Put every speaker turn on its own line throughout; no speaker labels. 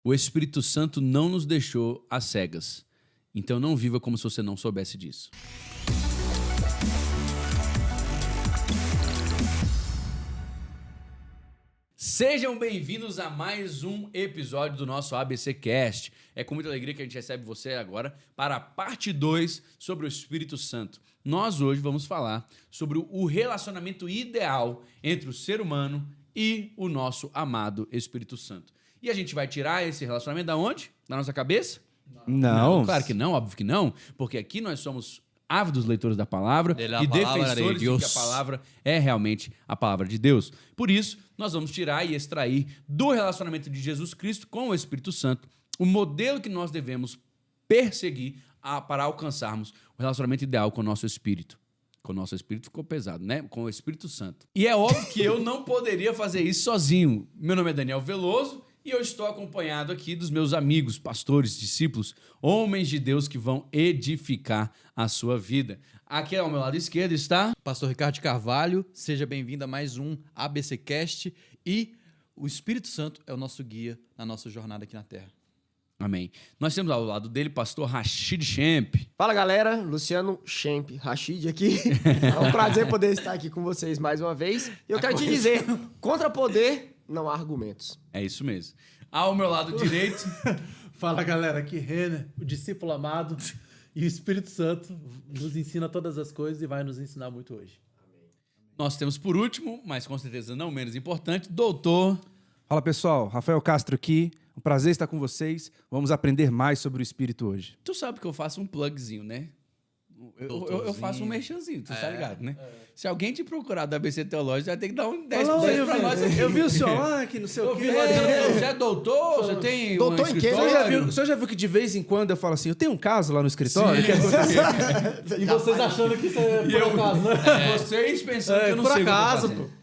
O Espírito Santo não nos deixou às cegas. Então não viva como se você não soubesse disso. Sejam bem-vindos a mais um episódio do nosso ABC Cast. É com muita alegria que a gente recebe você agora para a parte 2 sobre o Espírito Santo. Nós hoje vamos falar sobre o relacionamento ideal entre o ser humano e o nosso amado Espírito Santo. E a gente vai tirar esse relacionamento da onde? Da nossa cabeça?
Não.
Claro que não, óbvio que não, porque aqui nós somos ávidos leitores da palavra e defensores de que a palavra é realmente a palavra de Deus. Por isso, nós vamos tirar e extrair do relacionamento de Jesus Cristo com o Espírito Santo o modelo que nós devemos perseguir para alcançarmos o relacionamento ideal com o nosso Espírito. Com o nosso Espírito ficou pesado, né? Com o Espírito Santo. E é óbvio que eu não poderia fazer isso sozinho. Meu nome é Daniel Veloso e eu estou acompanhado aqui dos meus amigos, pastores, discípulos, homens de Deus que vão edificar a sua vida. Aqui ao meu lado esquerdo está...
Pastor Ricardo Carvalho, seja bem-vindo a mais um ABC Cast e o Espírito Santo é o nosso guia na nossa jornada aqui na Terra.
Amém. Nós temos ao lado dele pastor Rashid Schemp.
Fala galera, Luciano Schemp, Rashid aqui. É um prazer poder estar aqui com vocês mais uma vez. E eu quero te dizer, contra poder, não há argumentos.
É isso mesmo. Ao meu lado direito...
Fala galera, aqui Renner, o discípulo amado, e o Espírito Santo nos ensina todas as coisas e vai nos ensinar muito hoje.
Nós temos por último, mas com certeza não menos importante, doutor...
Fala pessoal, Rafael Castro aqui, um prazer estar com vocês, vamos aprender mais sobre o Espírito hoje.
Tu sabe que eu faço um plugzinho, né? Eu faço um merchanzinho, tu tá ligado, né? Se alguém te procurar da ABC Teológico, vai ter que dar um 10% pra nós aqui.
Eu vi o senhor lá, que não sei o quê.
Você é doutor? Você tem
Doutor
um
em quê?
escritório?
O senhor já viu que de vez em quando eu falo assim, eu tenho um caso lá no escritório? Que aconteceu?
E vocês achando que isso é por acaso, né?
Vocês pensando que eu não
por
sei
acaso,
o que eu tô fazendo.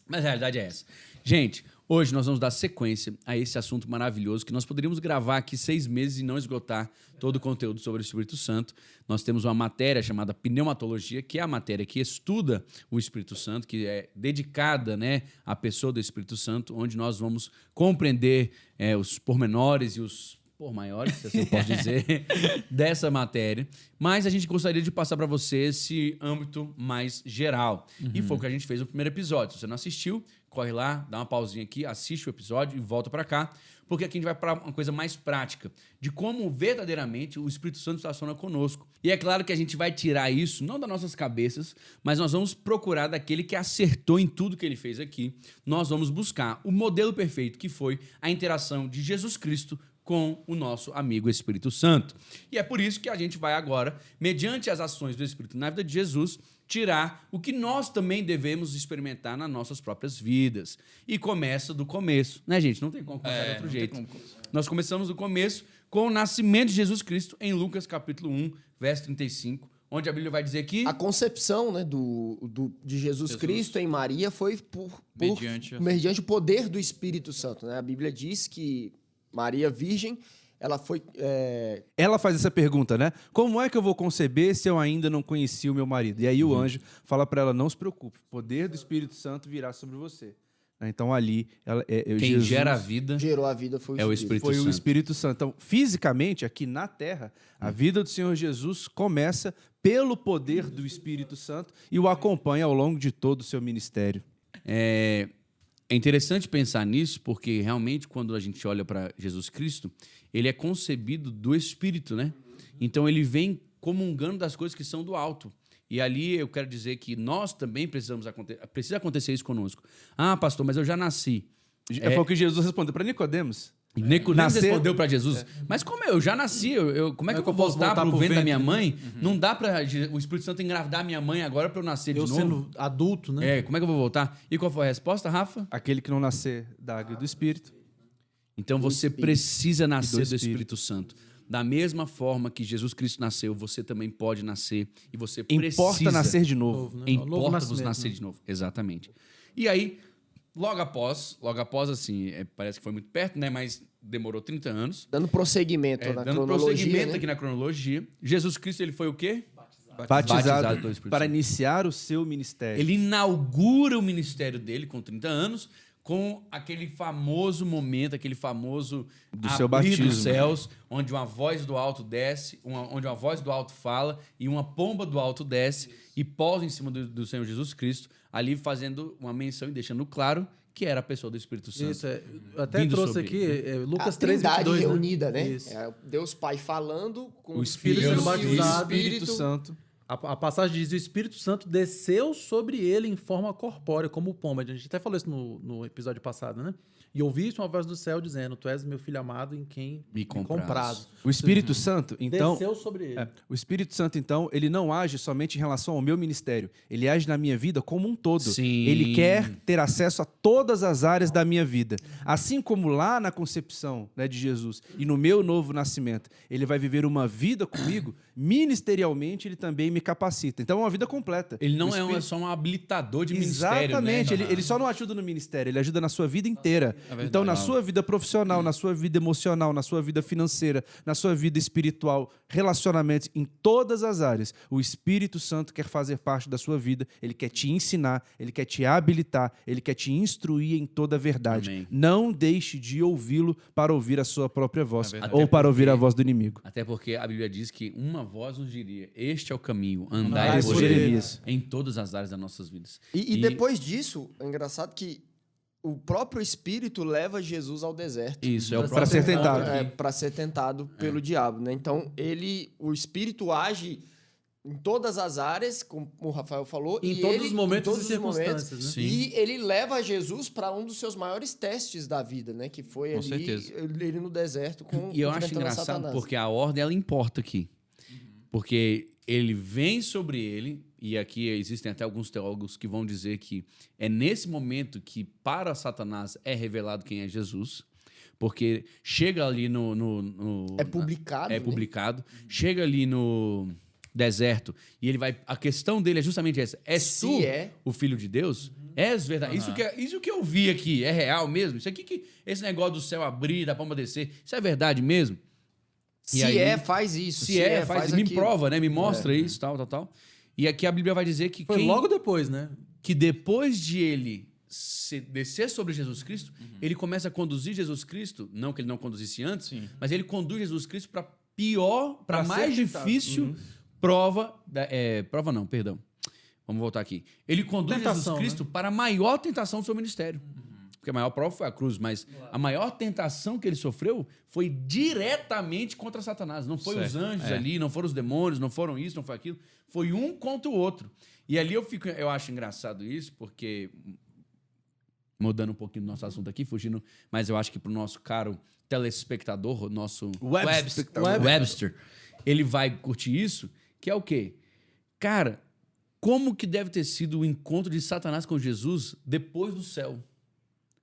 Mas a realidade é essa. Gente, hoje nós vamos dar sequência a esse assunto maravilhoso que nós poderíamos gravar aqui 6 meses e não esgotar todo o conteúdo sobre o Espírito Santo. Nós temos uma matéria chamada pneumatologia, que é a matéria que estuda o Espírito Santo, que é dedicada, né, à pessoa do Espírito Santo, onde nós vamos compreender os pormenores e os maiores, se assim posso dizer, dessa matéria. Mas a gente gostaria de passar para você esse âmbito mais geral. E foi o que a gente fez no primeiro episódio. Se você não assistiu, corre lá, dá uma pausinha aqui, assiste o episódio e volta para cá, porque aqui a gente vai para uma coisa mais prática, de como verdadeiramente o Espírito Santo se relaciona conosco. E é claro que a gente vai tirar isso, não das nossas cabeças, mas nós vamos procurar daquele que acertou em tudo que ele fez aqui. Nós vamos buscar o modelo perfeito, que foi a interação de Jesus Cristo com o nosso amigo Espírito Santo. E é por isso que a gente vai agora, mediante as ações do Espírito na vida de Jesus, tirar o que nós também devemos experimentar nas nossas próprias vidas. E começa do começo, né, gente? Não tem como começar de outro jeito. Nós começamos do começo com o nascimento de Jesus Cristo em Lucas capítulo 1, verso 35, onde a Bíblia vai dizer que...
A concepção, né, de Jesus Cristo em Maria foi mediante o poder do Espírito Santo, né? A Bíblia diz que Maria Virgem, ela foi...
Ela faz essa pergunta, né? Como é que eu vou conceber se eu ainda não conheci o meu marido? E aí o anjo fala para ela, não se preocupe, o poder do Espírito Santo virá sobre você. Então ali...
Quem
Jesus
gera a vida
gerou a vida foi
é o Espírito
foi
Santo.
o Espírito Santo. Então, fisicamente, aqui na Terra, a vida do Senhor Jesus começa pelo poder do Espírito Santo e o acompanha ao longo de todo o seu ministério.
É interessante pensar nisso, porque realmente quando a gente olha para Jesus Cristo, ele é concebido do Espírito, né? Então ele vem comungando das coisas que são do alto. E ali eu quero dizer que nós também precisa acontecer isso conosco. Ah, pastor, mas eu já nasci.
Foi o que Jesus respondeu para Nicodemos.
Nicodemos respondeu para Jesus, mas como eu já nasci, como é que eu vou voltar para o ventre da minha mãe? Não dá para o Espírito Santo engravidar minha mãe agora para eu nascer de novo?
Eu sendo adulto, né?
Como é que eu vou voltar? E qual foi a resposta, Rafa?
Aquele que não nascer da água e do Espírito.
Então você precisa nascer do Espírito Santo. Da mesma forma que Jesus Cristo nasceu, você também pode nascer e você precisa...
Importa nascer de novo.
Né?
Importa-vos nascer de novo. Exatamente. E aí, logo após assim, parece que foi muito perto, né? Mas demorou 30 anos.
Dando prosseguimento na
dando
cronologia,
prosseguimento,
né?
aqui na cronologia. Jesus Cristo, ele foi o quê?
Batizado
pelo Espírito
para
Santo.
iniciar o seu ministério.
Ele inaugura o ministério dele com 30 anos, com aquele famoso momento, aquele famoso
Do seu
abrir
batismo.
dos céus, onde uma voz do alto desce, onde uma voz do alto fala e uma pomba do alto desce e pousa em cima do Senhor Jesus Cristo, ali fazendo uma menção e deixando claro que era a pessoa do Espírito Santo.
Isso, eu até
Vindo
trouxe
sobre
aqui
ele.
Lucas
A Trindade
3:22,
reunida, né?
Isso.
É Deus Pai falando com
O Espírito
Filho
sendo
e o
batizado.
Espírito Santo.
A passagem diz: o Espírito Santo desceu sobre ele em forma corpórea, como pomba. A gente até falou isso no episódio passado, né? E ouviste uma voz do céu dizendo: Tu és meu filho amado em quem
Me comprazo.
O Espírito Santo, então,
Desceu sobre ele.
o Espírito Santo, então, ele não age somente em relação ao meu ministério. Ele age na minha vida como um todo.
Sim.
Ele quer ter acesso a todas as áreas da minha vida. Assim como lá na concepção, né, de Jesus e no meu novo nascimento, ele vai viver uma vida comigo, ministerialmente ele também me capacita. Então é uma vida completa.
Ele não
O
é
Espírito-
sum habilitador de ministério,
Exatamente,
né?
ele só não ajuda no ministério, ele ajuda na sua vida inteira.
verdade.
Então, na sua vida profissional, na sua vida emocional, na sua vida financeira, na sua vida espiritual, relacionamentos, em todas as áreas, o Espírito Santo quer fazer parte da sua vida, ele quer te ensinar, ele quer te habilitar, ele quer te instruir em toda a verdade.
Amém.
Não deixe de ouvi-lo para ouvir a sua própria voz,
verdade.
ou
Até
para ouvir a
porque-
voz do inimigo.
Até porque a Bíblia diz que uma voz nos diria: este é o caminho, andai
Andai
por
por
ele
Jeremias.
em todas as áreas das nossas vidas.
E depois disso, é engraçado que o próprio Espírito leva Jesus ao deserto.
Isso, é o
Pra
próprio
ser tentado.
Para ser tentado pelo diabo, né? Então, o Espírito age em todas as áreas, como o Rafael falou.
Em
e
todos
ele,
os momentos
em todos
e
os momentos,
circunstâncias, né?
Sim.
E ele leva Jesus para um dos seus maiores testes da vida, né? Que foi
Com
ali,
certeza.
ele no deserto com
E eu acho
enfrentando
engraçado
Satanás.
porque a ordem ela importa aqui. Porque ele vem sobre ele, e aqui existem até alguns teólogos que vão dizer que é nesse momento que para Satanás é revelado quem é Jesus. Porque chega ali no
É publicado,
É
né?
publicado. Chega ali no deserto e ele vai. A questão dele é justamente essa: és
Se
tu
é.
o filho de Deus? És verdade. Isso que eu vi aqui é real mesmo? Isso aqui que esse negócio do céu abrir, da palma descer, isso é verdade mesmo?
Se
aí-
é, faz isso.
Se é, faz, me
aquilo.
prova, né? Me mostra isso, tal. E aqui a Bíblia vai dizer que
Foi logo depois, né?
que depois de ele descer sobre Jesus Cristo, ele começa a conduzir Jesus Cristo, não que ele não conduzisse antes, mas ele conduz Jesus Cristo para pior, para
Pra ser
mais
tentado.
difícil prova, prova não, perdão. Vamos voltar aqui. Ele conduz
Tentação,
Jesus Cristo para a maior tentação do seu ministério. Porque a maior prova foi a cruz, mas a maior tentação que ele sofreu foi diretamente contra Satanás. Não foi os
Certo.
anjos ali, não foram os demônios, não foram isso, não foi aquilo. Foi um contra o outro. E ali eu acho engraçado isso, porque mudando um pouquinho do nosso assunto aqui, fugindo, mas eu acho que pro nosso caro telespectador, o nosso Webster, ele vai curtir isso, que é o quê? Cara, como que deve ter sido o encontro de Satanás com Jesus depois do céu?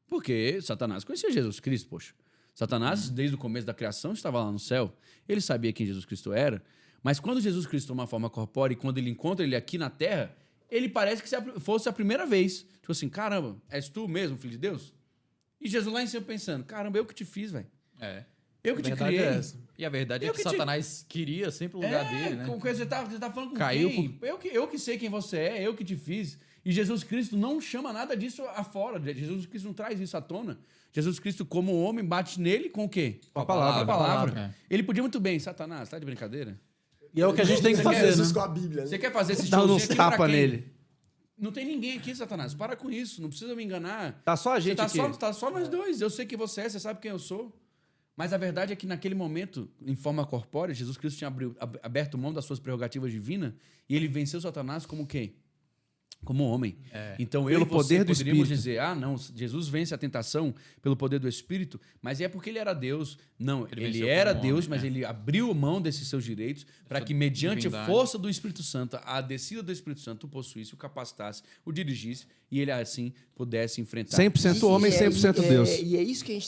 Porque Satanás conhecia Jesus Cristo, poxa. Satanás, desde o começo da criação, estava lá no céu. Ele sabia quem Jesus Cristo era. Mas quando Jesus Cristo toma uma forma corpórea e quando ele encontra ele aqui na Terra, ele parece que fosse a primeira vez. Tipo assim, caramba, és tu mesmo, filho de Deus? E Jesus lá em cima pensando, caramba, eu que te fiz, velho.
É.
Eu que te
Verdade
criei.
é essa.
E a verdade
Eu
é que
que te-
Satanás queria sempre o lugar dele, né?
Você tá falando com
Caiu
quem? Eu que sei quem você é, eu que te fiz. E Jesus Cristo não chama nada disso afora. Jesus Cristo não traz isso à tona. Jesus Cristo, como homem, bate nele com o quê?
Com a palavra.
Com a palavra.
É.
Ele podia muito bem, Satanás, tá de brincadeira?
E é o que a gente tem que
Você quer
fazer,
Jesus
né?
com a Bíblia, né?
Você quer fazer esse
Dá
showzinho
uns
aqui pra
tapa
quem?
nele.
Não tem ninguém aqui, Satanás. Para com isso. Não precisa me enganar.
Tá só a gente
tá
aqui.
Tá só nós dois. Eu sei quem você é, você sabe quem eu sou. Mas a verdade é que naquele momento, em forma corpórea, Jesus Cristo tinha aberto mão das suas prerrogativas divinas e ele venceu Satanás como quem? Como homem. Então, eu
Pelo
e você
poder do
poderíamos
Espírito.
dizer, não, Jesus vence a tentação pelo poder do Espírito, mas é porque ele era Deus. Não, ele
venceu
era
como
Deus,
homem,
mas ele abriu mão desses seus direitos para que, mediante a
divindade.
força do Espírito Santo, a descida do Espírito Santo o possuísse, o capacitasse, o dirigisse e ele, assim, pudesse enfrentar.
100% homem, 100% Deus.
E é isso que a gente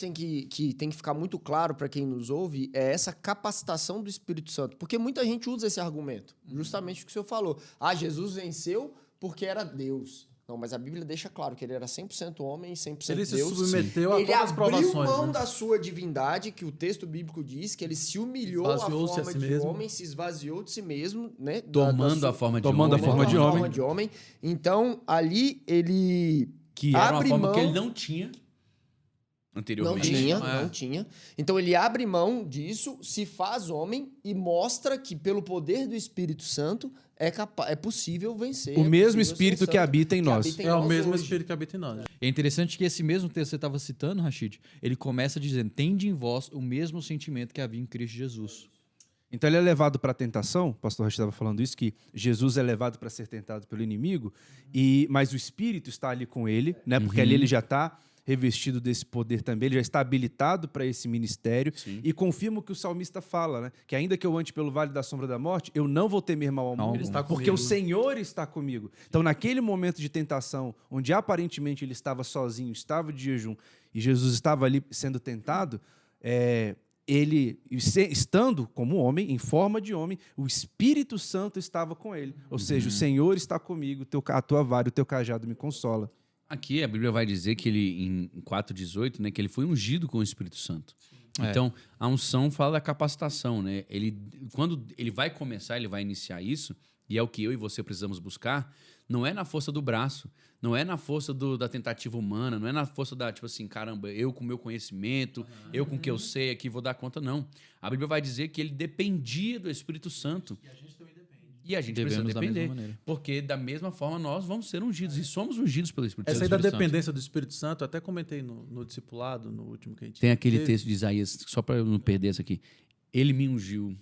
tem que ficar muito claro para quem nos ouve, é essa capacitação do Espírito Santo. Porque muita gente usa esse argumento, justamente o que o senhor falou. Jesus venceu porque era Deus. Não, mas a Bíblia deixa claro que ele era 100% homem e 100%
Ele
Deus.
se submeteu a
Ele
todas as
abriu
provações.
mão
né?
da sua divindade, que o texto bíblico diz que ele se humilhou à
Esvaziou-se a
forma
si
de
mesmo.
homem, se esvaziou de si mesmo, né?
Tomando a forma de
Tomando a
homem,
forma de homem.
Então, ali ele
que era uma
abre
forma
mão.
que ele não tinha.
Não
anteriormente.
tinha,
É.
não tinha. Então ele abre mão disso, se faz homem e mostra que pelo poder do Espírito Santo é possível vencer.
O
é
mesmo
possível
Espírito
ser
que
santo,
habita em nós.
habita em
É o
nós
mesmo
hoje.
Espírito que habita em nós.
É interessante que esse mesmo texto que você estava citando, Rashid, ele começa dizendo: tende em vós o mesmo sentimento que havia em Cristo Jesus.
Então ele é levado para a tentação, o pastor Rachid estava falando isso, que Jesus é levado para ser tentado pelo inimigo, mas o Espírito está ali com ele, né? Porque ali ele já está revestido desse poder também, ele já está habilitado para esse ministério, e confirma o que o salmista fala, né? Que ainda que eu ande pelo vale da sombra da morte, eu não vou temer mal algum,
Ele está
porque
comigo.
o Senhor está comigo. Então naquele momento de tentação, onde aparentemente ele estava sozinho, estava de jejum, e Jesus estava ali sendo tentado, ele, estando como homem, em forma de homem, o Espírito Santo estava com ele. Ou seja, o Senhor está comigo, a tua vara, o teu cajado me consola.
Aqui a Bíblia vai dizer que ele, em 4,18, né, que ele foi ungido com o Espírito Santo. Então, a unção fala da capacitação, né? Quando ele vai começar, ele vai iniciar isso, e é o que eu e você precisamos buscar, não é na força do braço, não é na força da tentativa humana, não é na força da, tipo assim, caramba, eu com o meu conhecimento, eu com o que eu sei aqui vou dar conta, não. A Bíblia vai dizer que ele dependia do Espírito Santo. E a gente precisa
Devemos da mesma
depender.
maneira.
Porque, da mesma forma, nós vamos ser ungidos. E somos ungidos pelo Espírito
Essa
Santo.
aí da
Espírito Santo.
dependência do Espírito Santo, eu até comentei no discipulado, no último que a gente
Tem aquele
teve.
texto de Isaías, só para eu não perder isso aqui. Ele me ungiu,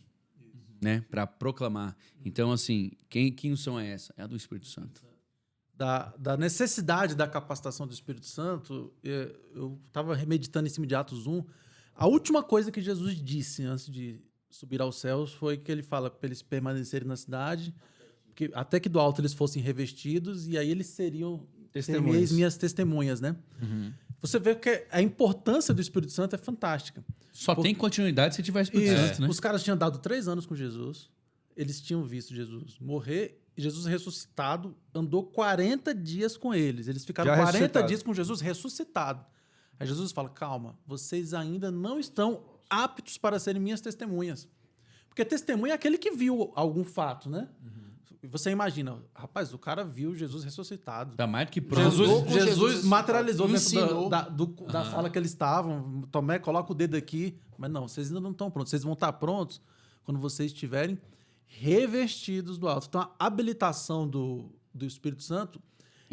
né, para proclamar. Então, assim, que unção é essa? É a do Espírito Santo.
Da necessidade da capacitação do Espírito Santo, eu estava meditando em cima de Atos 1. A última coisa que Jesus disse antes de subir aos céus foi que ele fala para eles permanecerem na cidade, até que do alto eles fossem revestidos, e aí eles seriam
Testemunhas.
minhas testemunhas, né? Você vê que a importância do Espírito Santo é fantástica.
Só tem continuidade se tiver Espírito
Isso.
Santo, né?
Os caras tinham dado 3 anos com Jesus, eles tinham visto Jesus morrer, Jesus ressuscitado, andou 40 dias com eles. Eles ficaram
Já
40
ressuscitado.
dias com Jesus ressuscitado. Aí Jesus fala, calma, vocês ainda não estão aptos para serem minhas testemunhas. Porque testemunha é aquele que viu algum fato, né? Você imagina, rapaz, o cara viu Jesus ressuscitado.
Tá mais do que pronto.
Andou com
Jesus
Jesus
materializou
ensinou.
dentro da sala que eles estavam. Tomé, coloca o dedo aqui. Mas não, vocês ainda não estão prontos. Vocês vão estar prontos quando vocês estiverem revestidos do alto. Então, a habilitação do Espírito Santo,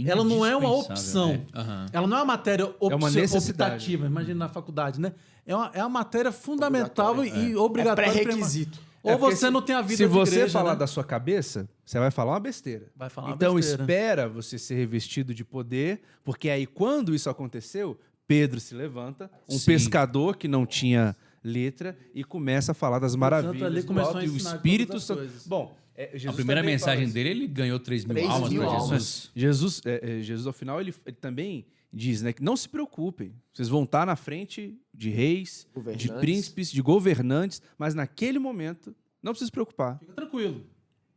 ela não é uma opção.
Indispensável,
Ela não é uma matéria
uma necessidade.
optativa. Imagina na faculdade, né? É uma matéria fundamental e obrigatória.
pré-requisito.
Ou
porque
você não tem a vida
se
de
você
igreja,
falar
né?
da sua cabeça, você vai falar uma besteira.
Vai falar uma
Então
besteira.
espera você ser revestido de poder, porque aí quando isso aconteceu, Pedro se levanta, um
Sim.
pescador que não tinha letra, e começa a falar das maravilhas
ali
do
começou
alto,
a
e o
ensinar
Espírito
todas as
Santo.
coisas.
Bom,
A
Jesus
primeira
também
mensagem
fala isso.
dele, ele ganhou 3 mil
3
almas
mil
para
almas.
Jesus.
Jesus, ao final, ele também diz, né, que não se preocupem, vocês vão estar na frente de reis, de
Governantes.
príncipes, de governantes, mas naquele momento, não precisa se preocupar.
Fica tranquilo.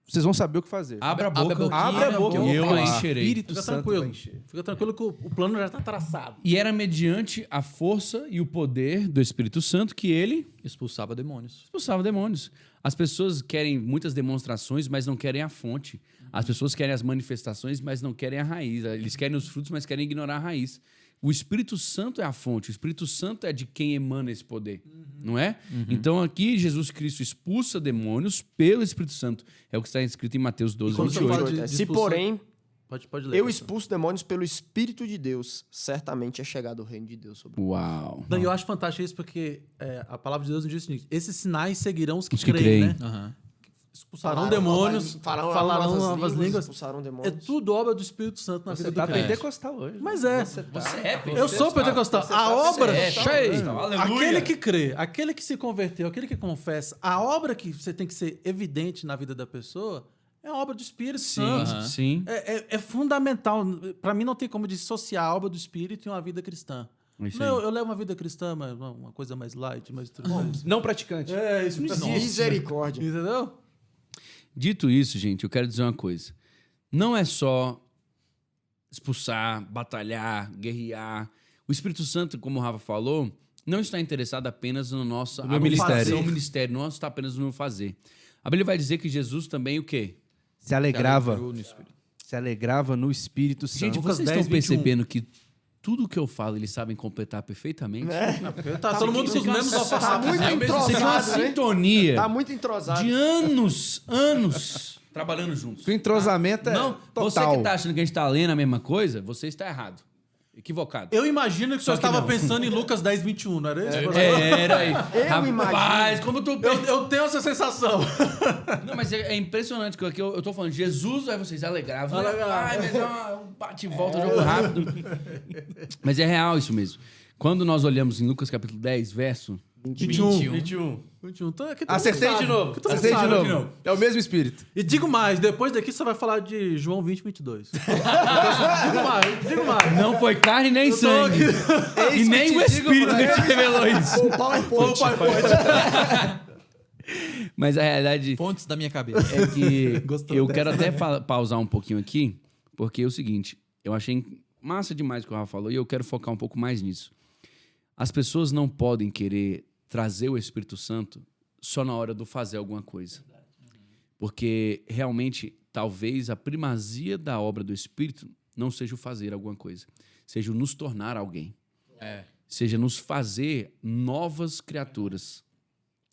Vocês vão saber o que fazer.
Abra a boca,
Abra a boca,
e eu
vou
a
falar.
encherei.
Espírito
Fica
Santo
tranquilo.
vai encher.
Fica tranquilo que o plano já está traçado.
E era mediante a força e o poder do Espírito Santo que ele
Expulsava demônios.
expulsava demônios. As pessoas querem muitas demonstrações, mas não querem a fonte. As pessoas querem as manifestações, mas não querem a raiz. Eles querem os frutos, mas querem ignorar a raiz. O Espírito Santo é a fonte. O Espírito Santo é de quem emana esse poder, não é? Então aqui Jesus Cristo expulsa demônios pelo Espírito Santo. É o que está escrito em Mateus 12,
quando você
28.
fala de
Se,
expulsão-
porém,
Pode ler.
eu
pastor.
expulso demônios pelo Espírito de Deus, certamente é chegado o reino de Deus sobre
Uau.
Não, e eu acho fantástico isso porque a palavra de Deus nos diz o seguinte: esses sinais seguirão os que,
Os que
creem,
creem.
né? Expulsarão demônios, falarão novas línguas.
expulsaram
É
demônios.
tudo obra do Espírito Santo na
Você
vida
tá
do crente.
pentecostal hoje.
Mas é.
Você é
Eu sou pentecostal. A obra.
Aleluia.
Aquele que crê, aquele que se converteu, aquele que confessa, a obra que você tem que ser evidente na vida da pessoa é a obra do Espírito Santo.
Sim, sim.
É fundamental. Para mim, não tem como dissociar a obra do Espírito e uma vida cristã.
Isso
Não,
aí.
eu levo uma vida cristã, mas uma coisa mais light, mais tranquila.
Não praticante.
Isso não existe.
Misericórdia.
Entendeu?
Dito isso, gente, eu quero dizer uma coisa. Não é só expulsar, batalhar, guerrear. O Espírito Santo, como o Rafa falou, não está interessado apenas no nosso
meu ministério.
ministério, não está apenas no fazer. A Bíblia vai dizer que Jesus também o quê?
Se alegrava.
Alegrou no Espírito.
Se alegrava no Espírito Santo.
Gente,
Lucas
vocês
10,
estão
21.
percebendo que tudo que eu falo eles sabem completar perfeitamente.
Tá todo mundo com os mesmos
Tá
alfabetos.
muito
Você tem uma
entrosado, né?
sintonia
Tá muito entrosado.
de anos trabalhando juntos.
O entrosamento é
Não, você
total.
que tá achando que a gente tá lendo a mesma coisa, você está errado. Equivocado.
Eu imagino que o senhor
Só que
estava
não.
pensando em Lucas 10, 21, não era isso?
Era aí. Rapaz,
imagino.
como tu...
Eu tenho essa sensação.
Não, mas é impressionante que eu tô falando Jesus, aí vocês alegravam. Ai, mas é um bate e volta, jogo rápido. Mas é real isso mesmo. Quando nós olhamos em Lucas capítulo 10, verso...
21. Então, aqui todo mundo
Acertei
sabe.
de novo.
Aqui todo mundo
Acertei de
sabe.
novo. É o mesmo espírito.
E digo mais, depois daqui você vai falar de João 20, 22. digo mais.
Não foi carne nem sangue. E nem o Espírito que te revelou isso.
O PowerPoint.
Mas a realidade
Fontes da minha cabeça.
é que
Gostou
eu
dessa,
quero até pausar um pouquinho aqui, porque é o seguinte, eu achei massa demais o que o Rafa falou e eu quero focar um pouco mais nisso. As pessoas não podem querer trazer o Espírito Santo só na hora do fazer alguma coisa. Porque realmente, talvez a primazia da obra do Espírito não seja o fazer alguma coisa, seja o nos tornar alguém. Seja nos fazer novas criaturas.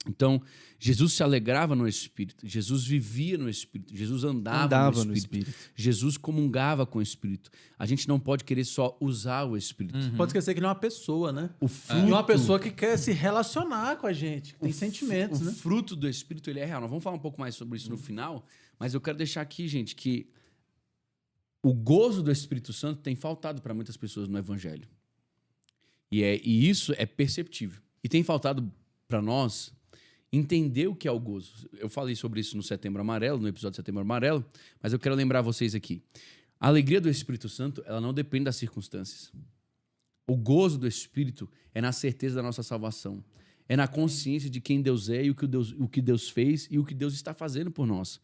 Então, Jesus se alegrava no Espírito, Jesus vivia no Espírito, Jesus andava no Espírito, Jesus comungava com o Espírito. A gente não pode querer só usar o Espírito.
Pode esquecer que ele é uma pessoa, né?
O
E
fruto,
uma pessoa que quer se relacionar com a gente, que tem sentimentos,
o
né?
fruto do Espírito, ele é real. Nós vamos falar um pouco mais sobre isso no final, mas eu quero deixar aqui, gente, que o gozo do Espírito Santo tem faltado para muitas pessoas no Evangelho. E isso é perceptível. E tem faltado para nós entender o que é o gozo. Eu falei sobre isso no Setembro Amarelo, no episódio de Setembro Amarelo, mas eu quero lembrar vocês aqui. A alegria do Espírito Santo, ela não depende das circunstâncias. O gozo do Espírito é na certeza da nossa salvação. É na consciência de quem Deus é e o que Deus fez e o que Deus está fazendo por nós.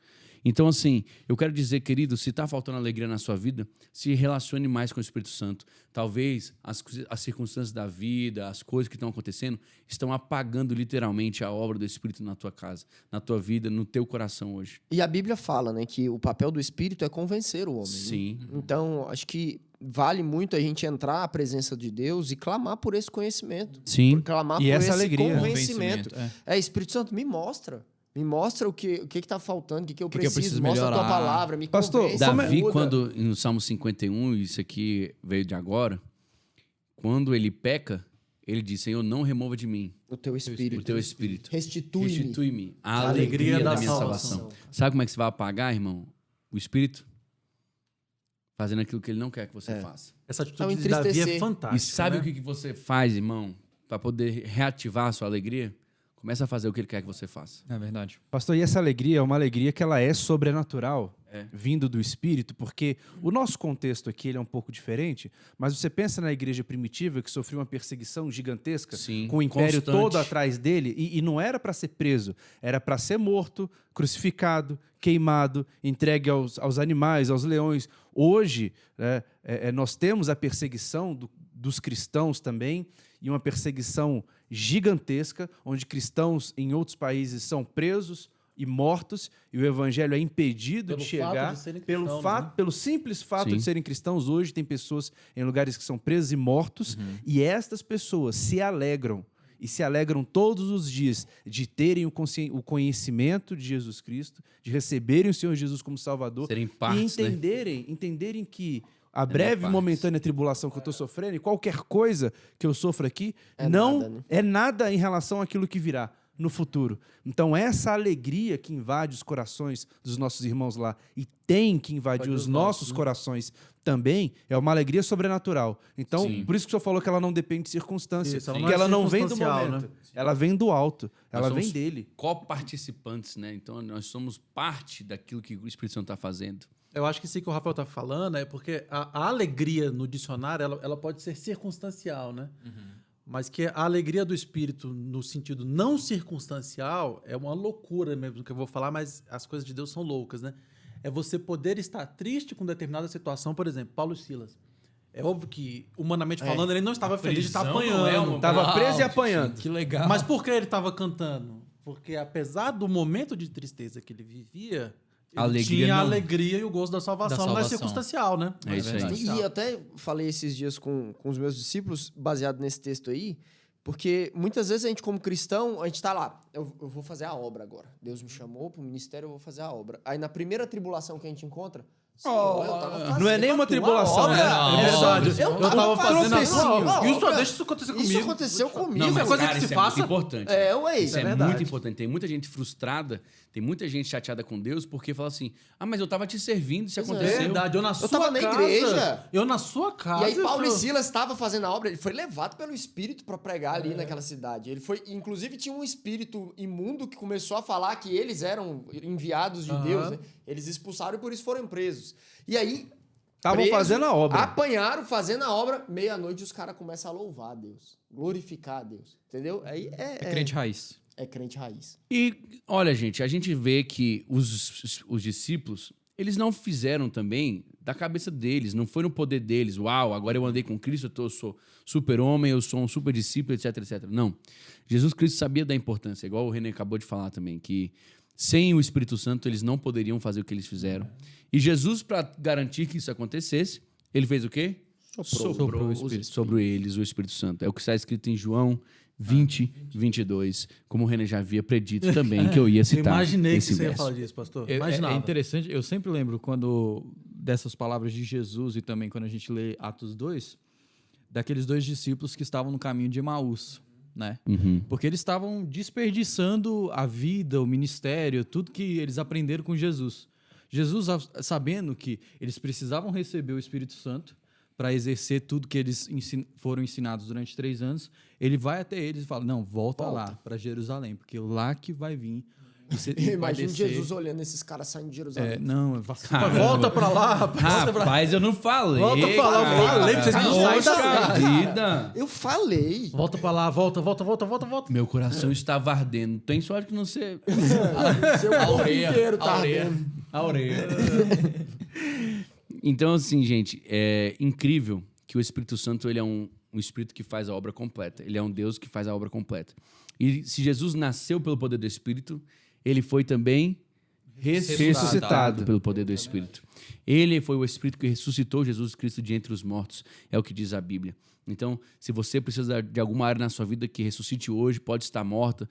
Então, assim, eu quero dizer, querido, se está faltando alegria na sua vida, se relacione mais com o Espírito Santo. Talvez as circunstâncias da vida, as coisas que estão acontecendo, estão apagando literalmente a obra do Espírito na tua casa, na tua vida, no teu coração hoje.
E a Bíblia fala, né, que o papel do Espírito é convencer o homem. né?
Sim.
Então, acho que vale muito a gente entrar à presença de Deus e clamar por esse conhecimento.
Sim.
Clamar
E
por
essa
esse
alegria.
convencimento.
Convencimento,
Espírito Santo, me mostra. Me mostra o que tá faltando, o que eu
que eu
preciso.
preciso
Mostra a tua
melhorar.
palavra, me
Pastor,
convence,
Davi,
muda.
quando no Salmo 51, isso aqui veio de agora, quando ele peca, ele diz, Senhor, não remova de mim
O teu Espírito.
o teu Espírito.
Restitui-me.
Restitui-me a
A
alegria
alegria
da
da
minha
salvação.
salvação. Sabe como é que você vai apagar, irmão? O Espírito? Fazendo aquilo que ele não quer que você faça.
Essa
Então,
atitude de Davi é
entristecer.
fantástica.
E sabe
né?
o que você faz, irmão, para poder reativar a sua alegria? Começa a fazer o que ele quer que você faça.
É verdade.
Pastor, e essa alegria é uma alegria que ela é sobrenatural, vindo do Espírito, porque o nosso contexto aqui ele é um pouco diferente, mas você pensa na igreja primitiva que sofreu uma perseguição gigantesca,
Sim,
com o império
constante.
todo atrás dele, e não era para ser preso, era para ser morto, crucificado, queimado, entregue aos animais, aos leões. Hoje, né, nós temos a perseguição dos cristãos também, e uma perseguição gigantesca, onde cristãos em outros países são presos e mortos, e o evangelho é impedido
Pelo
de
fato
chegar.
de serem
pelo,
cristãos,
fato,
né?
pelo simples fato
Sim.
de serem cristãos, hoje tem pessoas em lugares que são presos e mortos, e estas pessoas se alegram, e se alegram todos os dias de terem o conhecimento de Jesus Cristo, de receberem o Senhor Jesus como Salvador,
Serem partes,
e
né?
entenderem que a breve e
partes.
momentânea tribulação que eu estou sofrendo, e qualquer coisa que eu sofro aqui,
É
não
nada, né?
é nada em relação àquilo que virá no futuro. Então, essa alegria que invade os corações dos nossos irmãos lá e tem que invadir os nossos corações também, é uma alegria sobrenatural. Então,
Sim.
por isso que o senhor falou que ela não depende de circunstância,
Isso, ela
porque
não é
ela não vem do
circunstancial,
momento.
né?
Ela vem do alto, ela
Nós
vem
somos
dele.
coparticipantes, né? Então, nós somos parte daquilo que o Espírito Santo está fazendo.
Eu acho que isso que o Rafael está falando é porque a alegria no dicionário ela pode ser circunstancial, né? Mas que a alegria do Espírito no sentido não circunstancial é uma loucura mesmo que eu vou falar, mas as coisas de Deus são loucas, né? É você poder estar triste com determinada situação, por exemplo, Paulo e Silas. É óbvio que, humanamente falando, ele não estava feliz de estar
prisão não
apanhando.
é uma-
Tava
Uau,
preso e apanhando.
Que legal.
Mas por que ele estava cantando? Porque apesar do momento de tristeza que ele vivia,
Alegria
tinha a
não.
alegria e o gozo da salvação, não é
salvação.
circunstancial, né?
É isso aí.
verdade.
E até falei esses dias com os meus discípulos, baseado nesse texto aí, porque muitas vezes a gente, como cristão, a gente tá lá, eu vou fazer a obra agora. Deus me chamou pro ministério, eu vou fazer a obra. Aí na primeira tribulação que a gente encontra, Senhor, eu tava fazendo
não é nem uma
a tua
tribulação,
obra.
né?
Não.
É verdade.
Eu
Eu tava fazendo a sua obra.
obra.
Isso, deixa isso acontecer comigo.
Isso aconteceu comigo.
Não,
Isso é
mas,
coisa
cara,
que se
isso é
faça.
muito importante.
É, ué.
Isso é
verdade.
muito importante. Tem muita gente frustrada, tem muita gente chateada com Deus porque fala assim: ah, mas eu tava te servindo, isso
Pois é.
aconteceu.
Verdade, eu na sua
tava na
casa.
igreja.
Eu na sua casa.
E aí Paulo e
eu-
Silas estavam fazendo a obra, ele foi levado pelo Espírito para pregar ali naquela cidade. Ele foi, inclusive tinha um espírito imundo que começou a falar que eles eram enviados de
Aham.
Deus, né? Eles expulsaram e por isso foram presos. E aí
Estavam
preso,
fazendo a obra.
apanharam, fazendo a obra, meia-noite os caras começam a louvar a Deus, glorificar a Deus, entendeu? Aí
É crente raiz.
é crente raiz.
E olha, gente, a gente vê que os discípulos, eles não fizeram também da cabeça deles, não foi no poder deles. Uau, agora eu andei com Cristo, eu sou super-homem, eu sou um super discípulo, etc, etc. Não. Jesus Cristo sabia da importância, igual o René acabou de falar também, que sem o Espírito Santo eles não poderiam fazer o que eles fizeram. E Jesus, para garantir que isso acontecesse, ele fez o quê?
Soprou o Espírito.
Sobre eles o Espírito Santo. É o que está escrito em João 20, 22, como o René já havia predito também, que eu ia
Eu
citar
imaginei que
esse
você ia
verso.
falar disso, pastor.
É
Imaginava.
interessante, eu sempre lembro quando dessas palavras de Jesus e também quando a gente lê Atos 2, daqueles dois discípulos que estavam no caminho de Emaús, né?
Uhum.
Porque eles estavam desperdiçando a vida, o ministério, tudo que eles aprenderam com Jesus. Jesus, sabendo que eles precisavam receber o Espírito Santo para exercer tudo que eles foram ensinados durante 3 anos, ele vai até eles e fala, não, volta lá para Jerusalém, porque lá que vai vir. E cê- e vai
Imagina
descer.
Jesus olhando esses caras saindo de Jerusalém.
Não,
Mas volta pra lá, rapaz.
Rapaz, eu não falei.
Volta pra lá, eu falei pra vocês não saírem
Poxa
da
vida.
Eu falei.
Volta pra lá, volta.
Meu coração estava ardendo. Tem sorte que não sei.
Seu corpo inteiro tá ardendo.
A orelha. Então, assim, gente, é incrível que o Espírito Santo ele é um Espírito que faz a obra completa. Ele é um Deus que faz a obra completa. E se Jesus nasceu pelo poder do Espírito, ele foi também ressuscitado pelo poder do Espírito. Ele foi o Espírito que ressuscitou Jesus Cristo de entre os mortos, é o que diz a Bíblia. Então, se você precisa de alguma área na sua vida que ressuscite hoje, pode estar morto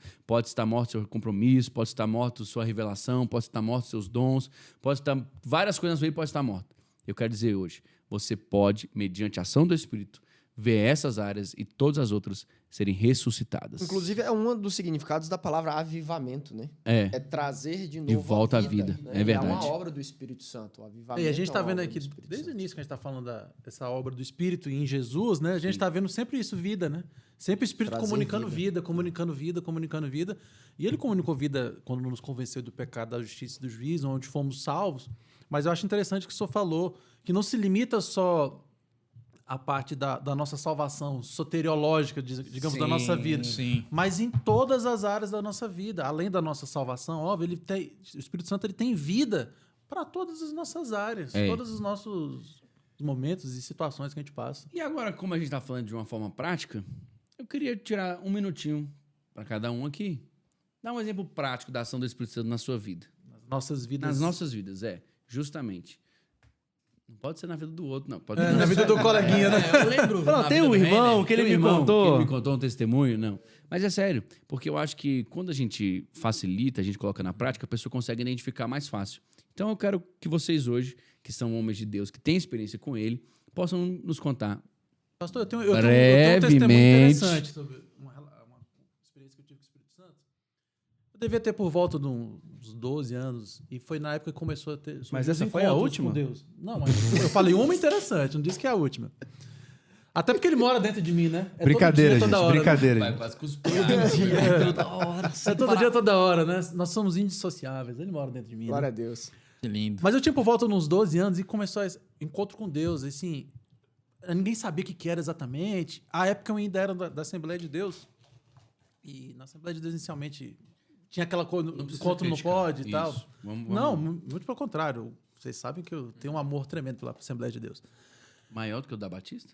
seu compromisso, pode estar morto sua revelação, pode estar morto seus dons, pode estar várias coisas na sua vida, pode estar morta. Eu quero dizer hoje, você pode, mediante a ação do Espírito, ver essas áreas e todas as outras serem ressuscitadas.
Inclusive, é um dos significados da palavra avivamento, né?
É.
É trazer de novo
De volta à
a vida.
vida.
Né?
É verdade.
É uma obra do Espírito Santo. O avivamento
E a gente
é
tá
uma
vendo
obra
aqui,
do Espírito
desde o
Santo.
início que a gente tá falando dessa obra do Espírito em Jesus, né? A gente tá vendo sempre isso, vida, né? Sempre o Espírito
Trazer
comunicando
vida.
vida, comunicando vida, comunicando vida. E ele comunicou vida quando nos convenceu do pecado, da justiça e do juízo, onde fomos salvos. Mas eu acho interessante que o senhor falou que não se limita só a parte da nossa salvação soteriológica, digamos, da nossa vida.
Sim.
Mas em todas as áreas da nossa vida, além da nossa salvação, óbvio, o Espírito Santo ele tem vida para todas as nossas áreas,
É.
todos os nossos momentos e situações que a gente passa.
E agora, como a gente está falando de uma forma prática, eu queria tirar um minutinho para cada um aqui. Dar um exemplo prático da ação do Espírito Santo na sua vida.
Nas nossas vidas.
Nas nossas vidas, justamente. Não pode ser na vida do outro, não. Pode
Na vida do coleguinha, né?
Eu lembro.
Não,
na
tem
vida
um
do
irmão
Renner,
que ele
tem um
me
irmão
contou.
que ele me contou um testemunho, não. Mas é sério, porque eu acho que quando a gente facilita, a gente coloca na prática, a pessoa consegue identificar mais fácil. Então eu quero que vocês hoje, que são homens de Deus, que têm experiência com ele, possam nos contar.
Pastor, eu tenho um testemunho
Brevemente.
interessante sobre uma experiência que eu tive com o Espírito Santo. Eu devia ter por volta de uns 12 anos, e foi na época que começou a ter...
Mas
surgir
essa
os
foi a
encontros
última?
com Deus. Não, mas eu falei uma interessante, não disse que é a última. Até porque ele mora dentro de mim, né? É
Brincadeira,
todo dia,
gente,
toda hora,
brincadeira.
Vai quase cuspir.
Toda hora.
Né? É todo dia, toda hora, né? Nós somos indissociáveis. Ele mora dentro de mim.
Glória
Né?
a Deus.
Que lindo.
Mas eu tinha por volta de uns 12 anos e começou esse encontro com Deus. Assim, ninguém sabia o que era exatamente. A época eu ainda era da Assembleia de Deus. E na Assembleia de Deus, inicialmente, tinha aquela coisa, encontro não pode e tal.
Isso. Vamos.
Não, muito pelo contrário. Vocês sabem que eu tenho um amor tremendo pela Assembleia de Deus.
Maior do que o da Batista?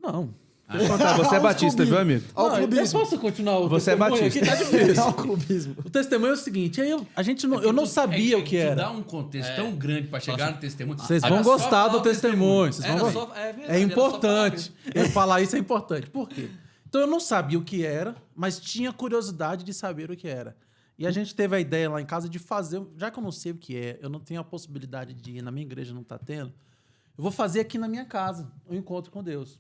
Não.
Deixa eu contar, você é batista, viu, amigo?
Ó, o
Não, eu
clubismo.
posso continuar o
Você é
testemunho
batista.
aqui? Tá difícil.
Ó, o clubismo.
O testemunho é o seguinte, aí eu não sabia o que
Tu
era.
dá um contexto tão grande pra chegar no testemunho.
Vocês
Era
vão
só
gostar
falar
do
o
testemunho. Vocês vão
Era
gostar.
só- é verdade,
É
era só falar
importante. Eu falar isso é importante. Por quê? Então eu não sabia o que era, mas tinha curiosidade de saber o que era. E a gente teve a ideia lá em casa de fazer, já que eu não sei o que é, eu não tenho a possibilidade de ir na minha igreja, não tá tendo, eu vou fazer aqui na minha casa um encontro com Deus.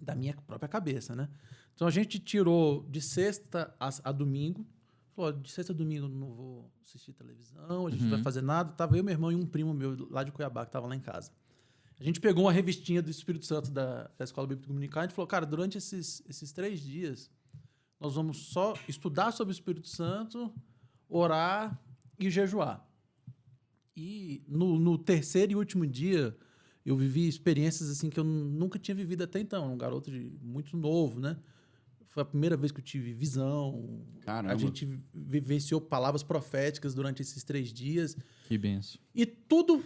Da minha própria cabeça, né? Então a gente tirou de sexta a domingo. Falou, de sexta a domingo não vou assistir televisão, a gente não vai fazer nada. Tava eu, meu irmão e um primo meu lá de Cuiabá, que tava lá em casa. A gente pegou uma revistinha do Espírito Santo da Escola Bíblica Dominical e a gente falou, cara, durante esses 3 dias, nós vamos só estudar sobre o Espírito Santo, orar e jejuar. E no terceiro e último dia, eu vivi experiências assim que eu nunca tinha vivido até então. Um garoto muito novo, né? Foi a primeira vez que eu tive visão.
Caramba.
A gente vivenciou palavras proféticas durante esses 3 dias.
Que benção.
E tudo...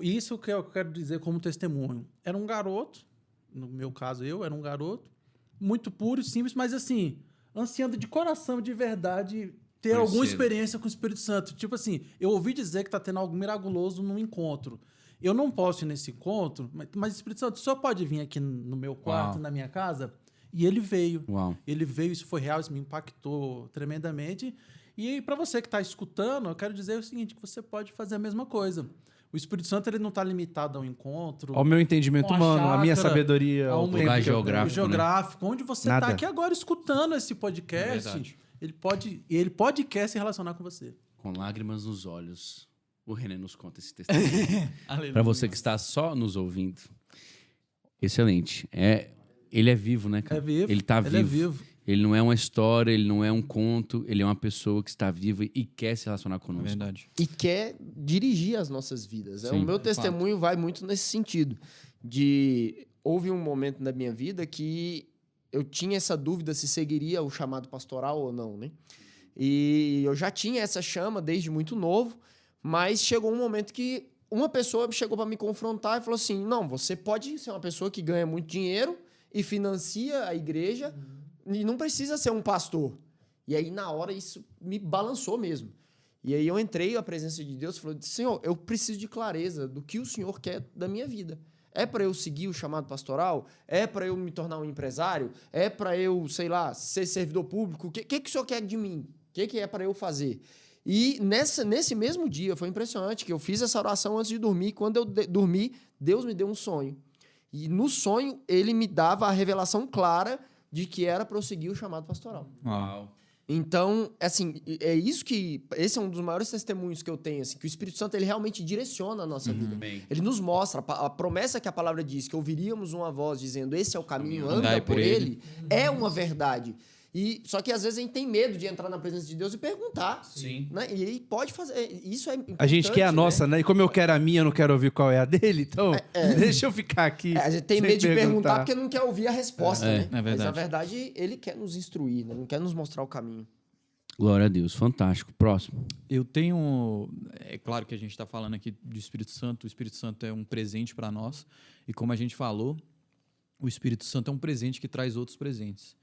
Isso que eu quero dizer como testemunho. Era um garoto, no meu caso eu, era um garoto, muito puro e simples, mas assim, ansiando de coração, de verdade, ter
Conhecê-lo.
alguma experiência com o Espírito Santo. Tipo assim, eu ouvi dizer que está tendo algo miraculoso num encontro. Eu não posso ir nesse encontro, mas Espírito Santo, o senhor pode vir aqui no meu quarto,
Uau.
na minha casa? E ele veio.
Uau.
Ele veio, isso foi real, isso me impactou tremendamente. E para você que está escutando, eu quero dizer o seguinte, que você pode fazer a mesma coisa. O Espírito Santo ele não está limitado ao encontro.
Ao meu entendimento
Com a
humano, a minha
chácara,
sabedoria,
ao
o
meu
tempo
lugar
que eu-
geográfico,
geográfico, onde você
Nada.
está aqui agora escutando esse
É
podcast,
verdade.
ele pode quer se relacionar com você.
Com lágrimas nos olhos, o René nos conta esse testemunho. Para você que está só nos ouvindo, excelente. Ele é vivo, né, cara?
É vivo.
Ele tá
Ele é vivo.
Ele não é uma história, ele não é um conto, ele é uma pessoa que está viva e quer se relacionar
É
conosco.
verdade.
E quer dirigir as nossas vidas.
Sim,
O meu
de
testemunho vai muito nesse sentido. Houve um momento na minha vida que eu tinha essa dúvida se seguiria o chamado pastoral ou não, né? E eu já tinha essa chama desde muito novo, mas chegou um momento que uma pessoa chegou para me confrontar e falou assim: não, você pode ser uma pessoa que ganha muito dinheiro e financia a igreja e não precisa ser um pastor. E aí, na hora, isso me balançou mesmo. E aí eu entrei à presença de Deus e falei: Senhor, eu preciso de clareza do que o Senhor quer da minha vida. É para eu seguir o chamado pastoral? É para eu me tornar um empresário? É para eu, sei lá, ser servidor público? O que o Senhor quer de mim? O que é para eu fazer? E nesse mesmo dia, foi impressionante que eu fiz essa oração antes de dormir. Quando eu dormi, Deus me deu um sonho. E no sonho, ele me dava a revelação clara de que era para eu seguir o chamado pastoral.
Uau.
Então, assim, esse é um dos maiores testemunhos que eu tenho, assim, que o Espírito Santo, ele realmente direciona a nossa vida.
Bem.
Ele nos mostra, a promessa que a palavra diz, que ouviríamos uma voz dizendo, esse é o caminho, anda
Andai
por
por
ele, é uma verdade. Só que às vezes a gente tem medo de entrar na presença de Deus e perguntar.
Sim.
Né? E aí pode fazer, isso é importante.
A gente quer a nossa, né? E como eu quero a minha, eu não quero ouvir qual é a dele, então deixa eu ficar aqui.
A gente tem
sem
medo de perguntar porque não quer ouvir a resposta, né?
é verdade.
Mas na verdade, ele quer nos instruir, né? Não quer nos mostrar o caminho.
Glória a Deus. Fantástico. Próximo.
Eu tenho. É claro que a gente está falando aqui do Espírito Santo. O Espírito Santo é um presente para nós. E como a gente falou, o Espírito Santo é um presente que traz outros presentes.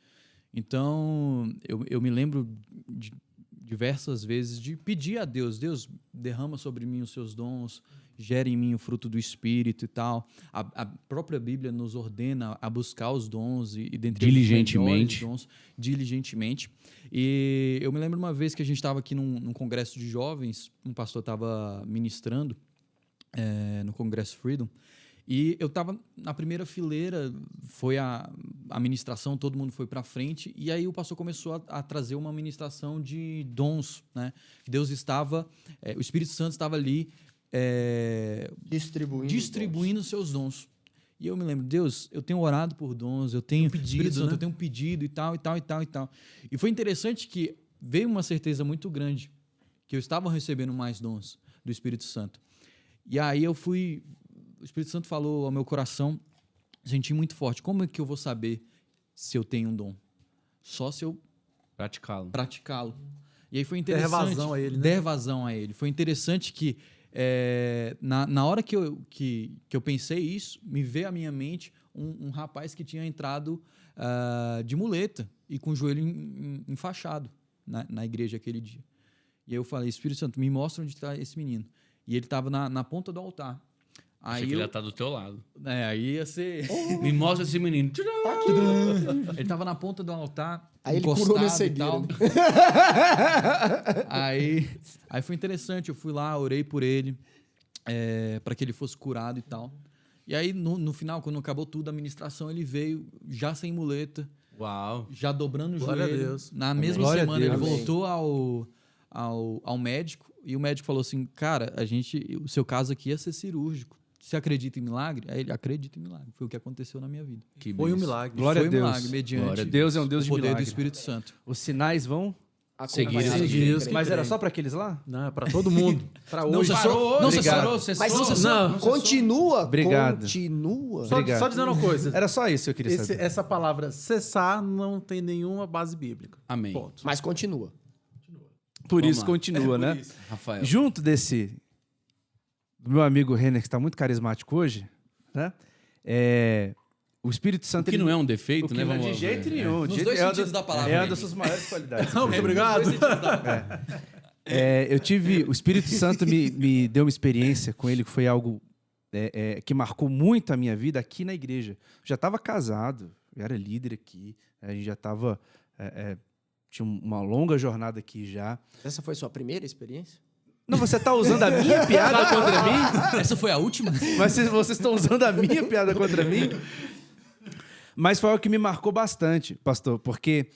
Então, eu me lembro de diversas vezes de pedir a Deus: Deus, derrama sobre mim os seus dons, gere em mim o fruto do Espírito e tal. A própria Bíblia nos ordena a buscar os dons e dentre eles os melhores dons, diligentemente. E eu me lembro uma vez que a gente estava aqui num congresso de jovens, um pastor estava ministrando no Congresso Freedom, e eu estava na primeira fileira, foi a ministração, todo mundo foi para frente, e aí o pastor começou a trazer uma ministração de dons, né? Deus estava, o Espírito Santo estava ali distribuindo os seus dons. E eu me lembro: Deus, eu tenho orado por dons, eu tenho Espírito Santo,
né?
eu tenho um pedido e tal, e tal, e tal, e tal. E foi interessante que veio uma certeza muito grande que eu estava recebendo mais dons do Espírito Santo. E aí o Espírito Santo falou ao meu coração, senti muito forte: como é que eu vou saber se eu tenho um dom? Só se eu praticá-lo. E aí foi interessante.
Der vazão a ele, né?
Der vazão a ele. Foi interessante que na hora que eu pensei isso, me veio à minha mente um rapaz que tinha entrado de muleta e com o joelho enfaixado na igreja aquele dia. E aí eu falei, Espírito Santo, me mostra onde está esse menino. E ele estava na ponta do altar.
Achei que ele ia estar do teu lado.
Aí ia ser...
Me mostra esse menino.
Ele estava na ponta do altar,
Aí ele curou minha
e
cegueira.
tal. Aí foi interessante, eu fui lá, orei por ele, para que ele fosse curado e tal. E aí, no final, quando acabou tudo, a ministração, ele veio já sem muleta,
Uau.
já dobrando o
Glória a
joelho.
Deus.
Na mesma
Glória a
semana, ele
Deus.
voltou ao médico, e o médico falou assim, cara, o seu caso aqui ia ser cirúrgico. Você acredita em milagre? Aí ele acredita em milagre. Foi o que aconteceu na minha vida.
Que
Foi um
bênção.
milagre.
Glória
Foi
a Deus.
um milagre, mediante
Glória a
Deus é um Deus
o
de
poder
milagre.
do Espírito Santo.
Os sinais vão...
Seguir
Acompanhar
isso.
quem
Isso.
crê.
Mas era só para aqueles lá?
Não, é pra todo mundo. Pra
Não
hoje.
cessou? Não
Obrigado.
cessou?
Mas
Não,
continua.
Obrigado.
Continua.
Só,
Obrigado.
só dizendo uma coisa.
Era só isso que eu queria saber.
Essa palavra cessar não tem nenhuma base bíblica.
Amém.
Ponto.
Mas continua.
Por
Vamos
isso
lá.
continua, né?
Rafael.
Junto do meu amigo Renner, que está muito carismático hoje, né? O Espírito Santo...
O que não é um defeito,
o que
né?
não é
Vamos
de jeito
ver.
nenhum.
Nos
De-
dois
é uma
sentidos
das-
da palavra,
É uma
né?
das suas maiores qualidades.
Não, muito obrigado.
Eu tive... O Espírito Santo me deu uma experiência com ele que foi algo que marcou muito a minha vida aqui na igreja. Eu já estava casado, eu era líder aqui, a gente já estava... tinha uma longa jornada aqui já.
Essa foi sua primeira experiência?
Não, você está usando a minha piada contra mim?
Essa foi a última?
Mas vocês estão usando a minha piada contra mim? Mas foi algo que me marcou bastante, pastor, porque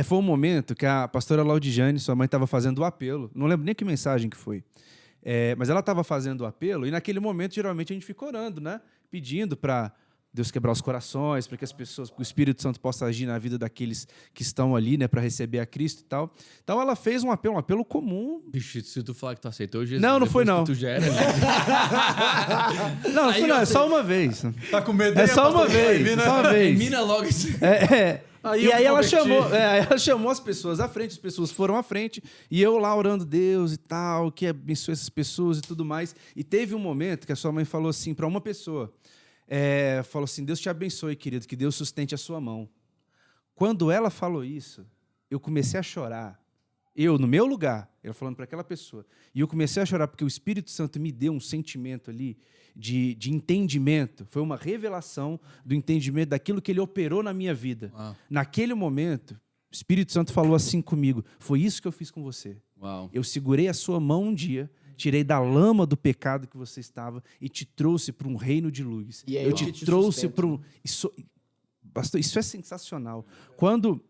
foi um momento que a pastora Laudijane, sua mãe, estava fazendo o apelo. Não lembro nem que mensagem que foi. Mas ela estava fazendo o apelo e naquele momento, geralmente, a gente fica orando, né? Pedindo para Deus quebrar os corações, para que as pessoas, que o Espírito Santo possa agir na vida daqueles que estão ali, né? Para receber a Cristo e tal. Então, ela fez um apelo comum.
Bicho, se tu falar que tu aceitou Jesus...
Não foi,
depois
não.
que tu já era...
Não, não, é só uma vez.
Tá com medo
É
aí,
só uma
pastor? Vai
vez,
vir, né?
só uma vez.
Mina logo esse...
Aí
E
eu
aí ela
converti.
ela chamou as pessoas à frente, as pessoas foram à frente, e eu lá orando Deus e tal, que abençoe essas pessoas e tudo mais. E teve um momento que a sua mãe falou assim para uma pessoa, falou assim, Deus te abençoe, querido, que Deus sustente a sua mão. Quando ela falou isso, eu comecei a chorar. Eu, no meu lugar, ela falando para aquela pessoa, e eu comecei a chorar porque o Espírito Santo me deu um sentimento ali de entendimento, foi uma revelação do entendimento daquilo que ele operou na minha vida.
Uau.
Naquele momento, o Espírito Santo falou assim comigo, foi isso que eu fiz com você.
Uau.
Eu segurei a sua mão um dia, tirei da lama do pecado que você estava e te trouxe para um reino de luz.
E é
eu
eu
te
que te
trouxe
sustento.
para um... Pastor, isso é sensacional. Quando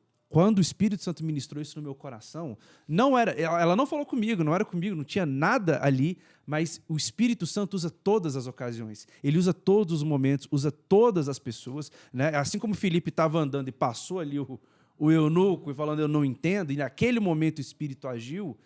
o Espírito Santo ministrou isso no meu coração, não era, ela não falou comigo, não era comigo, não tinha nada ali, mas o Espírito Santo usa todas as ocasiões. Ele usa todos os momentos, usa todas as pessoas, né? Assim como Felipe estava andando e passou ali o eunuco e falando, eu não entendo, e naquele momento o Espírito agiu.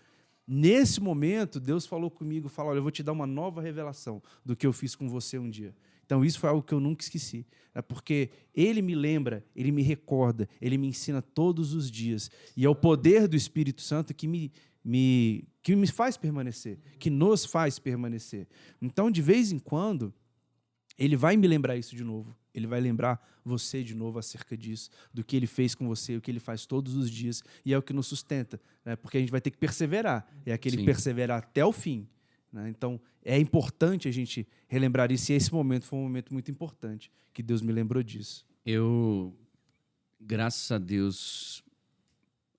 Nesse momento, Deus falou comigo, falou, olha, eu vou te dar uma nova revelação do que eu fiz com você um dia. Então, isso foi algo que eu nunca esqueci. Porque Ele me lembra, Ele me recorda, Ele me ensina todos os dias. E é o poder do Espírito Santo que me faz permanecer, que nos faz permanecer. Então, de vez em quando, Ele vai me lembrar isso de novo. Ele vai lembrar você de novo acerca disso, do que Ele fez com você, o que Ele faz todos os dias, e é o que nos sustenta, né? Porque a gente vai ter que perseverar, é aquele
Sim.
perseverar até o fim, né? Então, é importante a gente relembrar isso, e esse momento foi um momento muito importante, que Deus me lembrou disso.
Eu, graças a Deus,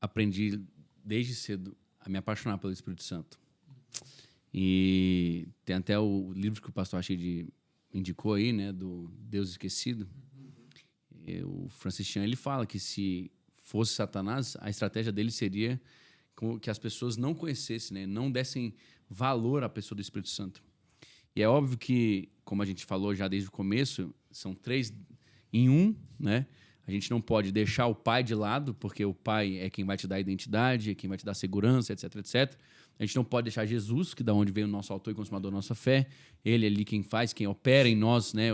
aprendi desde cedo a me apaixonar pelo Espírito Santo. E tem até o livro que o pastor Achide indicou aí, né, do Deus Esquecido. O Francis Chan, ele fala que se fosse Satanás, a estratégia dele seria que as pessoas não conhecessem, né, não dessem valor à pessoa do Espírito Santo. E é óbvio que, como a gente falou já desde o começo, são 3 em 1, né? A gente não pode deixar o pai de lado, porque o pai é quem vai te dar identidade, é quem vai te dar segurança, etc, etc. A gente não pode deixar Jesus, que é da onde veio o nosso autor e consumador da nossa fé. Ele é ali quem faz, quem opera em nós, né?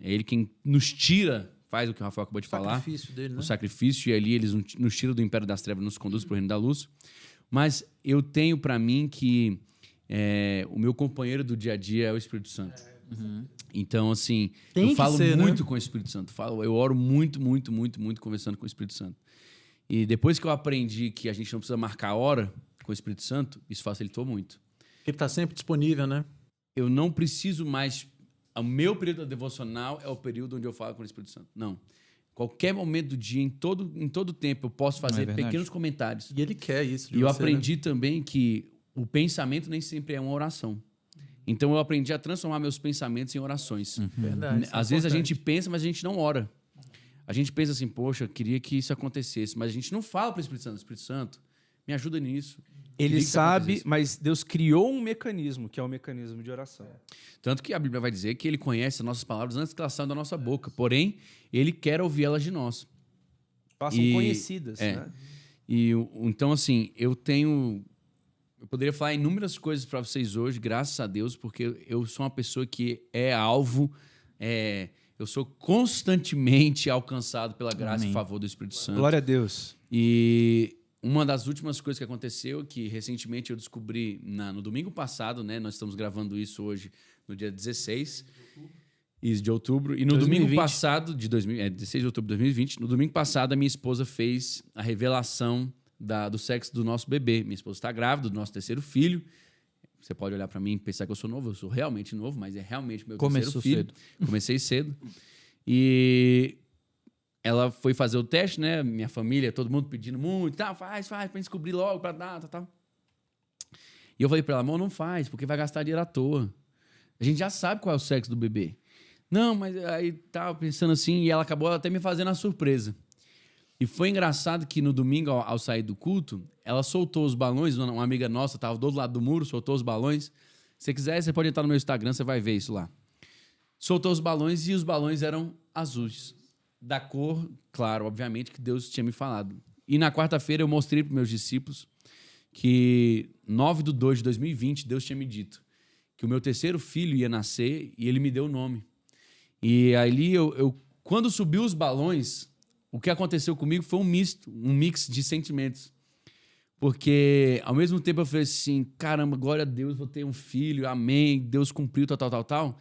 É ele quem nos tira, faz o que o Rafael acabou de falar.
Sacrifício dele, né?
O sacrifício, e ali eles nos tiram do império das trevas e nos conduz para o reino da luz. Mas eu tenho para mim que o meu companheiro do dia a dia é o Espírito Santo. Então, assim,
Tem
eu
que
falo
ser, né?
muito com o Espírito Santo. Eu oro muito, muito, muito, muito conversando com o Espírito Santo. E depois que eu aprendi que a gente não precisa marcar hora com o Espírito Santo, isso facilitou muito.
Porque ele tá sempre disponível, né?
Eu não preciso mais... O meu período devocional é o período onde eu falo com o Espírito Santo. Não. Qualquer momento do dia, em todo tempo, eu posso fazer
verdade.
pequenos comentários.
E ele quer isso de
E eu
você,
aprendi também que o pensamento nem sempre é uma oração. Então eu aprendi a transformar meus pensamentos em orações.
né? Verdade, isso é
Às vezes a
importante.
gente pensa, mas a gente não ora. A gente pensa assim, poxa, eu queria que isso acontecesse, mas a gente não fala para o Espírito Santo, me ajuda nisso.
Ele
Queria que isso
sabe,
acontecesse.
mas Deus criou um mecanismo, que é o mecanismo de oração.
Tanto que a Bíblia vai dizer que ele conhece as nossas palavras antes que elas saiam da nossa boca. Porém, ele quer ouvi-las de nós.
Passam
E-
conhecidas,
é.
né?
Então, assim, eu poderia falar inúmeras coisas para vocês hoje, graças a Deus, porque eu sou uma pessoa que é alvo, eu sou constantemente alcançado pela graça
Amém.
e favor do Espírito Santo.
Glória a Deus.
E uma das últimas coisas que aconteceu, que recentemente eu descobri no domingo passado, né? Nós estamos gravando isso hoje no dia 16 de outubro. E no
2020.
domingo passado, 16 de outubro de 2020, no domingo passado, a minha esposa fez a revelação do sexo do nosso bebê. Minha esposa está grávida do nosso terceiro filho. Você pode olhar para mim e pensar que eu sou novo. Eu sou realmente novo, mas é realmente meu
Começou
terceiro filho.
cedo.
Comecei cedo. E ela foi fazer o teste, né? Minha família, todo mundo pedindo muito. Tá, faz, pra gente descobrir logo, pra dar, tal. E eu falei pra ela, amor, não faz, porque vai gastar dinheiro à toa. A gente já sabe qual é o sexo do bebê. Não, mas aí tava pensando assim, e ela acabou até me fazendo a surpresa. E foi engraçado que no domingo, ao sair do culto, ela soltou os balões, uma amiga nossa tava do outro lado do muro, soltou os balões. Se você quiser, você pode entrar no meu Instagram, você vai ver isso lá. Soltou os balões e os balões eram azuis. Da cor, claro, obviamente, que Deus tinha me falado. E na quarta-feira eu mostrei para meus discípulos que 9/2 de 2020, Deus tinha me dito que o meu terceiro filho ia nascer e ele me deu o nome. E ali, quando subiu os balões, o que aconteceu comigo foi um mix de sentimentos. Porque, ao mesmo tempo, eu falei assim, caramba, glória a Deus, vou ter um filho, amém, Deus cumpriu, tal.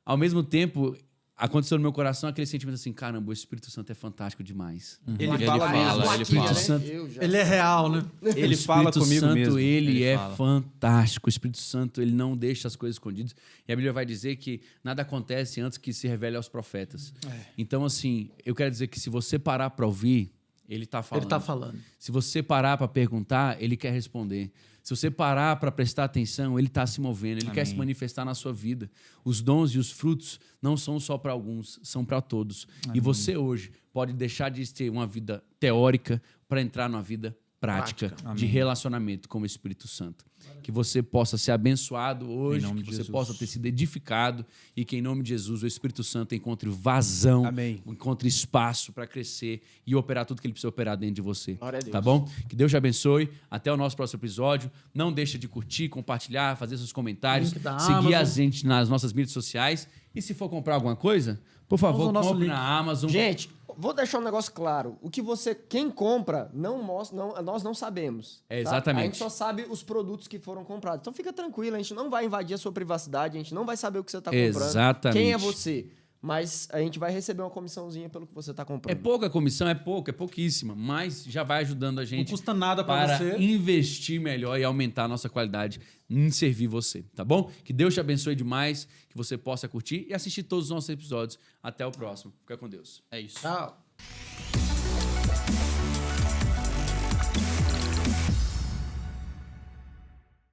Ao mesmo tempo, aconteceu no meu coração aquele sentimento assim, caramba, o Espírito Santo é fantástico demais.
Ele fala mesmo.
ele Espírito
né?
Santo.
Ele é real, né?
Ele
O
fala
Espírito
comigo
Santo,
mesmo.
ele
Ele
é
fala.
fantástico. O Espírito Santo, ele não deixa as coisas escondidas. E a Bíblia vai dizer que nada acontece antes que se revele aos profetas. Então, assim, eu quero dizer que se você parar para ouvir, ele está falando.
Ele tá falando.
Se você parar para perguntar, ele quer responder. Se você parar para prestar atenção, ele está se movendo, ele quer se manifestar na sua vida. Os dons e os frutos não são só para alguns, são para todos. E você hoje pode deixar de ter uma vida teórica para entrar numa vida prática de relacionamento com o Espírito Santo. Que você possa ser abençoado hoje,
nome
que
de
você
Jesus.
possa ter sido edificado e que, em nome de Jesus, o Espírito Santo encontre vazão,
Amém.
encontre espaço para crescer e operar tudo que ele precisa operar dentro de você.
Glória a Deus.
Tá bom? Que Deus te abençoe. Até o nosso próximo episódio. Não deixa de curtir, compartilhar, fazer seus comentários,
Link da
seguir
Amazon.
a gente nas nossas mídias sociais. E se for comprar alguma coisa, por favor,
Usa o nosso
compre
link.
na Amazon.
Gente, vou deixar um negócio claro. O que quem compra, não mostra, nós não sabemos.
É,
tá?
exatamente.
A gente só sabe os produtos que foram comprados. Então fica tranquilo, a gente não vai invadir a sua privacidade, a gente não vai saber o que você está comprando.
Exatamente.
Quem é você? Mas a gente vai receber uma comissãozinha pelo que você está
É
comprando.
pouca comissão, é pouquíssima, mas já vai ajudando a
Não
gente
custa nada para
para
você.
investir melhor e aumentar a nossa qualidade em servir você, tá bom? Que Deus te abençoe demais, que você possa curtir e assistir todos os nossos episódios. Até o próximo. Fica com Deus.
É isso.
Tchau.